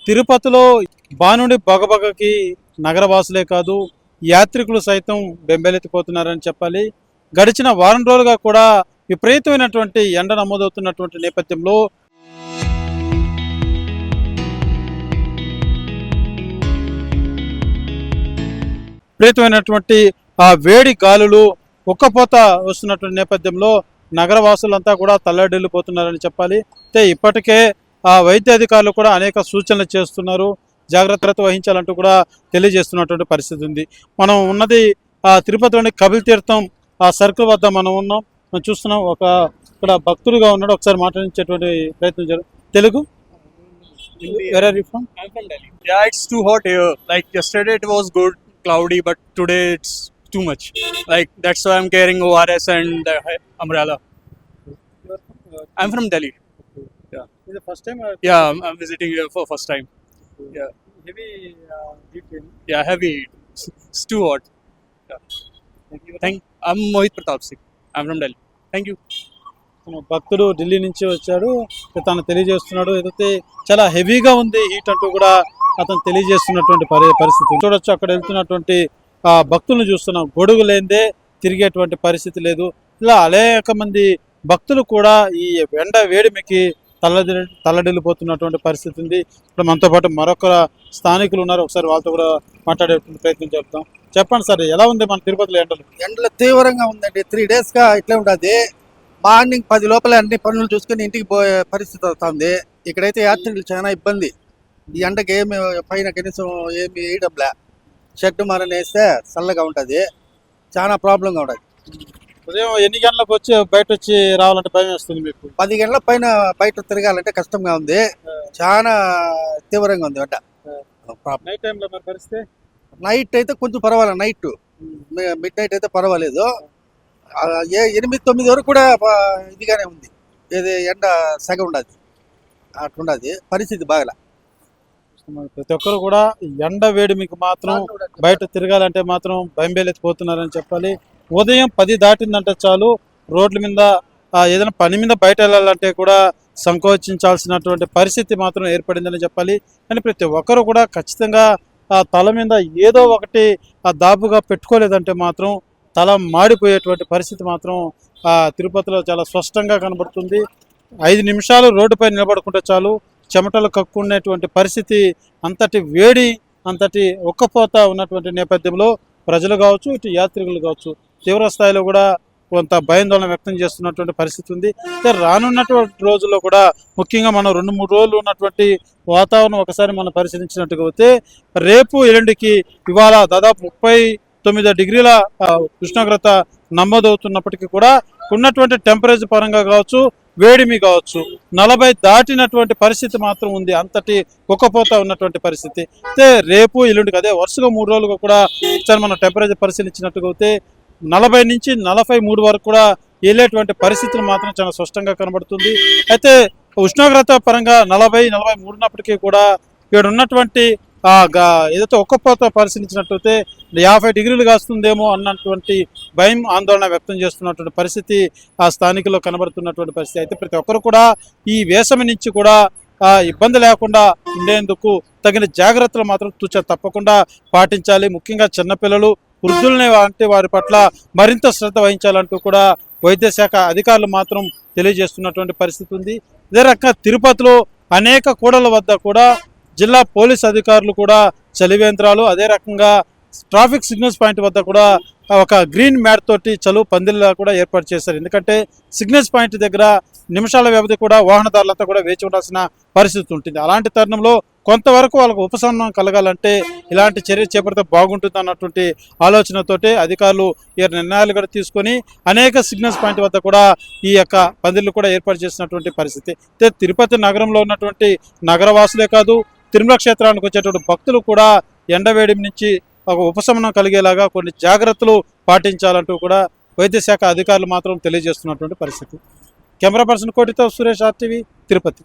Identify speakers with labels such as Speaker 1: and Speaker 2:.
Speaker 1: తిరుపతిలో బానుడి బగబగకి నగరవాసులే కాదు యాత్రికులు సైతం బెంబేలెత్తిపోతున్నారని చెప్పాలి. గడిచిన వారం రోజులుగా కూడా విపరీతమైనటువంటి ఎండ నమోదవుతున్నటువంటి నేపథ్యంలో విపరీతమైనటువంటి ఆ వేడి గాలులు ఉక్కపోత వస్తున్నటువంటి నేపథ్యంలో నగరవాసులంతా కూడా తల్లడిల్లిపోతున్నారని చెప్పాలి. అయితే ఇప్పటికే ఆ వైద్య అధికారులు కూడా అనేక సూచనలు చేస్తున్నారు, జాగ్రత్తలు వహించాలంటూ కూడా తెలియజేస్తున్నటువంటి పరిస్థితి ఉంది. మనం ఉన్నది ఆ తిరుపతిలోని కపిల్ తీర్థం ఆ సర్కిల్ వద్ద మనం ఉన్నాం. మనం చూస్తున్నాం ఇక్కడ భక్తులుగా ఉన్నాడు. ఒకసారి మాట్లాడించేటువంటి ప్రయత్నం చేయాలి. Telugu Where are you from?
Speaker 2: I'm from Delhi. Yeah, it's too hot here. Like yesterday it was good, cloudy, but today it's too much. Like that's why I'm carrying ORS and umbrella. I'm from Delhi. Yeah.
Speaker 1: Is the first time?
Speaker 2: Yeah, I'm visiting here for first time. Yeah.
Speaker 1: Heavy heat.
Speaker 2: Yeah, heavy heat. It's too hot. Yeah. I'm Mohit Pratap Singh. I'm from Delhi. Thank you.
Speaker 1: భక్తుడు ఢిల్లీ నుంచి వచ్చాడు. తను తెలియజేస్తున్నాడు ఏదైతే చాలా హెవీగా ఉంది heat అంటూ కూడా అతను తెలియజేస్తున్నటువంటి పరిస్థితి చూడొచ్చు. అక్కడ వెళ్తున్నటువంటి ఆ భక్తులను చూస్తున్నాం. గొడుగు లేనిదే తిరిగేటువంటి పరిస్థితి లేదు. ఇలా అనేక మంది భక్తులు కూడా ఈ ఎండ వేడిమికి తల్లడిల్లిపోతున్నటువంటి పరిస్థితి ఉంది. ఇప్పుడు మనతో పాటు మరొక స్థానికులు ఉన్నారు. ఒకసారి వాళ్ళతో కూడా మాట్లాడే ప్రయత్నం చేద్దాం. చెప్పండి సార్, ఎలా ఉంది మన తిరుపతిలో
Speaker 3: ఎండలు తీవ్రంగా ఉందండి. 3 days గా ఇట్లా ఉంటుంది. మార్నింగ్ 10 లోపల అన్ని పనులు చూసుకుని ఇంటికి పోయే పరిస్థితి వస్తుంది. ఇక్కడైతే యాత్రికులు చాలా ఇబ్బంది. ఈ ఎండకి ఏమి పైన కనీసం ఏమి వేయడంలే. షర్టు మరణ వేస్తే చల్లగా ఉంటుంది. చాలా ప్రాబ్లంగా ఉంటుంది.
Speaker 1: ఉదయం ఎన్ని గంటలకు వచ్చి బయట వచ్చి రావాలంటే భయం వేస్తుంది మీకు?
Speaker 3: 10 గంటల పైన బయట తిరగాలంటే కష్టంగా ఉంది. చాలా తీవ్రంగా ఉంది ఎండ.
Speaker 1: నైట్ టైంలో మరి పరిస్థితి?
Speaker 3: నైట్ అయితే కొంచెం పర్వాలేదు. మిడ్ నైట్ అయితే పర్వాలేదు. 8-9 వరకు కూడా ఇదిగానే ఉంది. ఏది ఎండ సగం ఉండదు, అట్లుండదు పరిస్థితి. బాగా
Speaker 1: ప్రతి ఒక్కరు కూడా ఎండ వేడి మీకు మాత్రం బయట తిరగాలంటే మాత్రం బెంబేలెత్తిపోతున్నారని చెప్పాలి. ఉదయం 10 దాటిందంటే చాలు రోడ్ల మీద ఏదైనా పని మీద బయట వెళ్ళాలంటే కూడా సంకోచించాల్సినటువంటి పరిస్థితి మాత్రం ఏర్పడిందని చెప్పాలి. కానీ ప్రతి ఒక్కరు కూడా ఖచ్చితంగా ఆ తల మీద ఏదో ఒకటి దాపుగా పెట్టుకోలేదంటే మాత్రం తల మాడిపోయేటువంటి పరిస్థితి మాత్రం తిరుపతిలో చాలా స్పష్టంగా కనబడుతుంది. 5 నిమిషాలు రోడ్డుపై నిలబడుకుంటే చాలు చెమటలు కక్కునేటువంటి పరిస్థితి. అంతటి వేడి, అంతటి ఉక్కపోత ఉన్నటువంటి నేపథ్యంలో ప్రజలు కావచ్చు, ఇటు యాత్రికులు కావచ్చు తీవ్ర స్థాయిలో కూడా కొంత భయాందోళన వ్యక్తం చేస్తున్నటువంటి పరిస్థితి ఉంది. రానున్నటువంటి రోజుల్లో కూడా ముఖ్యంగా మనం 2-3 రోజులు ఉన్నటువంటి వాతావరణం ఒకసారి మనం పరిశీలించినట్టుగా అయితే రేపు ఎల్లుండికి ఇవాళ దాదాపు 39 డిగ్రీల ఉష్ణోగ్రత నమోదవుతున్నప్పటికీ కూడా ఉన్నటువంటి టెంపరేచర్ పరంగా కావచ్చు, వేడిమి కావచ్చు 40 దాటినటువంటి పరిస్థితి మాత్రం ఉంది. అంతటి ఉక్కపోత ఉన్నటువంటి పరిస్థితి. అయితే రేపు ఎల్లుండికి అదే వరుసగా 3 రోజులుగా కూడా ఒకసారి మనం టెంపరేచర్ పరిశీలించినట్టుగా అయితే 40 నుంచి 43 వరకు కూడా వెళ్ళేటువంటి పరిస్థితులు మాత్రం చాలా స్పష్టంగా కనబడుతుంది. అయితే ఉష్ణోగ్రత పరంగా 40-43 ఉన్నప్పటికీ కూడా ఇక్కడ ఉన్నటువంటి ఏదైతే ఉక్కపోత పరిశీలించినట్లయితే 50 డిగ్రీలు కాస్తుందేమో అన్నటువంటి భయం, ఆందోళన వ్యక్తం చేస్తున్నటువంటి పరిస్థితి ఆ స్థానికుల్లో కనబడుతున్నటువంటి పరిస్థితి. అయితే ప్రతి ఒక్కరు కూడా ఈ వేసవి నుంచి కూడా ఇబ్బంది లేకుండా ఉండేందుకు తగిన జాగ్రత్తలు మాత్రం తప్పకుండా పాటించాలి. ముఖ్యంగా చిన్నపిల్లలు, వృద్ధులని వంటి వారి పట్ల మరింత శ్రద్ధ వహించాలంటూ కూడా వైద్య శాఖ అధికారులు మాత్రం తెలియజేస్తున్నటువంటి పరిస్థితి ఉంది. ఇదే రకంగా తిరుపతిలో అనేక కూడళ్ల వద్ద కూడా జిల్లా పోలీస్ అధికారులు కూడా చలివేంద్రాలు, అదే రకంగా ట్రాఫిక్ సిగ్నల్స్ పాయింట్ వద్ద కూడా ఒక గ్రీన్ మ్యాట్ తోటి చలువు పందిళ్ళ కూడా ఏర్పాటు చేశారు. ఎందుకంటే సిగ్నల్స్ పాయింట్ దగ్గర నిమిషాల వ్యవధి కూడా వాహనదారులంతా కూడా వేచి ఉండాల్సిన పరిస్థితి ఉంటుంది. అలాంటి తరుణంలో కొంతవరకు వాళ్ళకు ఉపశమనం కలగాలంటే ఇలాంటి చర్య చేపడితే బాగుంటుంది అన్నటువంటి ఆలోచనతోటి అధికారులు ఈ నిర్ణయాలు కూడా తీసుకొని అనేక సిగ్నల్స్ పాయింట్ వద్ద కూడా ఈ యొక్క పందిళ్ళు కూడా ఏర్పాటు చేసినటువంటి పరిస్థితి. తిరుపతి నగరంలో ఉన్నటువంటి నగరవాసులే కాదు, తిరుమల క్షేత్రానికి వచ్చేటువంటి భక్తులు కూడా ఎండవేడి నుంచి ఒక ఉపశమనం కలిగేలాగా కొన్ని జాగ్రత్తలు పాటించాలంటూ కూడా వైద్య శాఖ అధికారులు మాత్రం తెలియజేస్తున్నటువంటి పరిస్థితి. కెమెరా పర్సన్ కోటితో సురేష్, RTV, తిరుపతి.